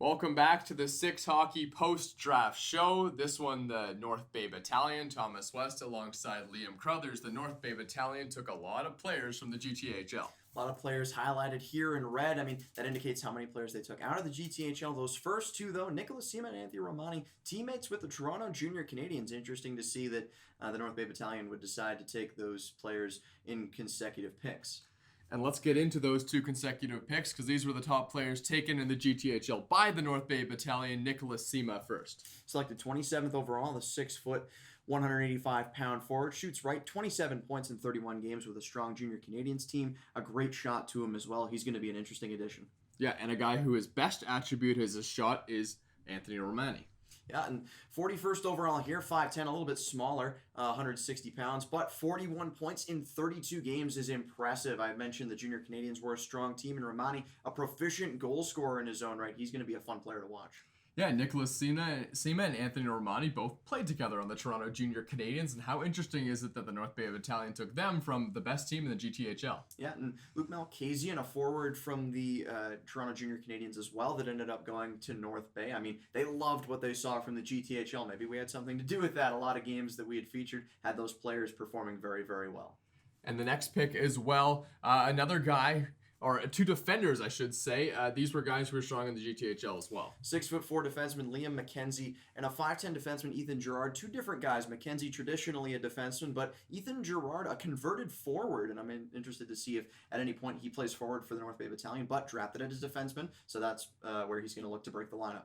Welcome back to the Six Hockey Post-Draft Show. This one, the North Bay Battalion, Thomas West alongside Liam Crothers. The North Bay Battalion took a lot of players from the GTHL. A lot of players highlighted here in red. I mean, that indicates how many players they took out of the GTHL. Those first two, though, Sima and Anthony Romani, teammates with the Toronto Junior Canadiens. Interesting to see that the North Bay Battalion would decide to take those players in consecutive picks. And let's get into those two consecutive picks because these were the top players taken in the GTHL by the North Bay Battalion. Sima first. Selected 27th overall, the 6-foot, 185-pound forward. Shoots right, 27 points in 31 games with a strong Junior Canadiens team. A great shot to him as well. He's going to be an interesting addition. Yeah, and a guy who his best attribute as a shot is Anthony Romani. Yeah, and 41st overall here, 5'10", a little bit smaller, 160 pounds, but 41 points in 32 games is impressive. I mentioned the Junior Canadiens were a strong team, and Romani, a proficient goal scorer in his own right. He's going to be a fun player to watch. Yeah, Sima and Anthony Romani both played together on the Toronto Junior Canadiens, and how interesting is it that the North Bay Battalion took them from the best team in the GTHL? Yeah, and Malkasian, a forward from the Toronto Junior Canadiens as well, that ended up going to North Bay. I mean, they loved what they saw from the GTHL. Maybe we had something to do with that. A lot of games that we had featured had those players performing very, very well. And the next pick as well, another guy, or two defenders, I should say. These were guys who were strong in the GTHL as well. 6'4" defenseman Liam MacKenzie and a 5'10" defenseman Ethan Girard. Two different guys. MacKenzie traditionally a defenseman, but Ethan Girard a converted forward, and I'm interested to see if at any point he plays forward for the North Bay Battalion, but drafted as a defenseman, so that's where he's going to look to break the lineup.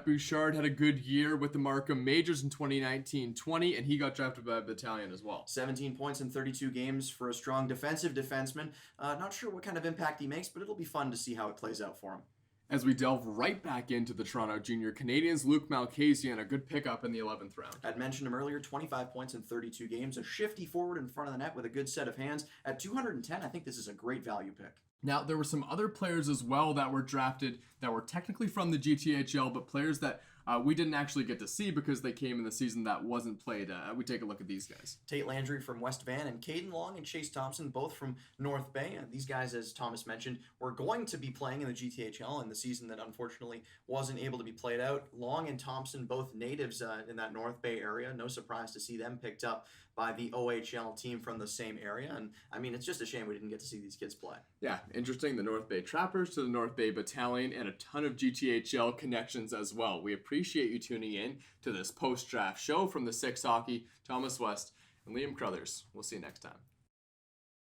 Bouchard had a good year with the Markham Majors in 2019-20, and he got drafted by a battalion as well. 17 points in 32 games for a strong defensive defenseman. Not sure what kind of impact he makes, but it'll be fun to see how it plays out for him. As we delve right back into the Toronto Junior Canadiens, Malkasian, a good pickup in the 11th round. I'd mentioned him earlier, 25 points in 32 games, a shifty forward in front of the net with a good set of hands. At 210, I think this is a great value pick. Now, there were some other players as well that were drafted that were technically from the GTHL, but players that we didn't actually get to see because they came in the season that wasn't played. We take a look at these guys. Tayte Landry from West Vaughan and Kaedyn Long and Chase Thompson, both from North Bay. These guys, as Thomas mentioned, were going to be playing in the GTHL in the season that unfortunately wasn't able to be played out. Long and Thompson, both natives in that North Bay area. No surprise to see them picked up by the OHL team from the same area. And I mean, it's just a shame we didn't get to see these kids play. Yeah, interesting. The North Bay Trappers to the North Bay Battalion and a ton of GTHL connections as well. We appreciate you tuning in to this post-draft show from the Six Hockey, Thomas West, and Liam Crothers. We'll see you next time.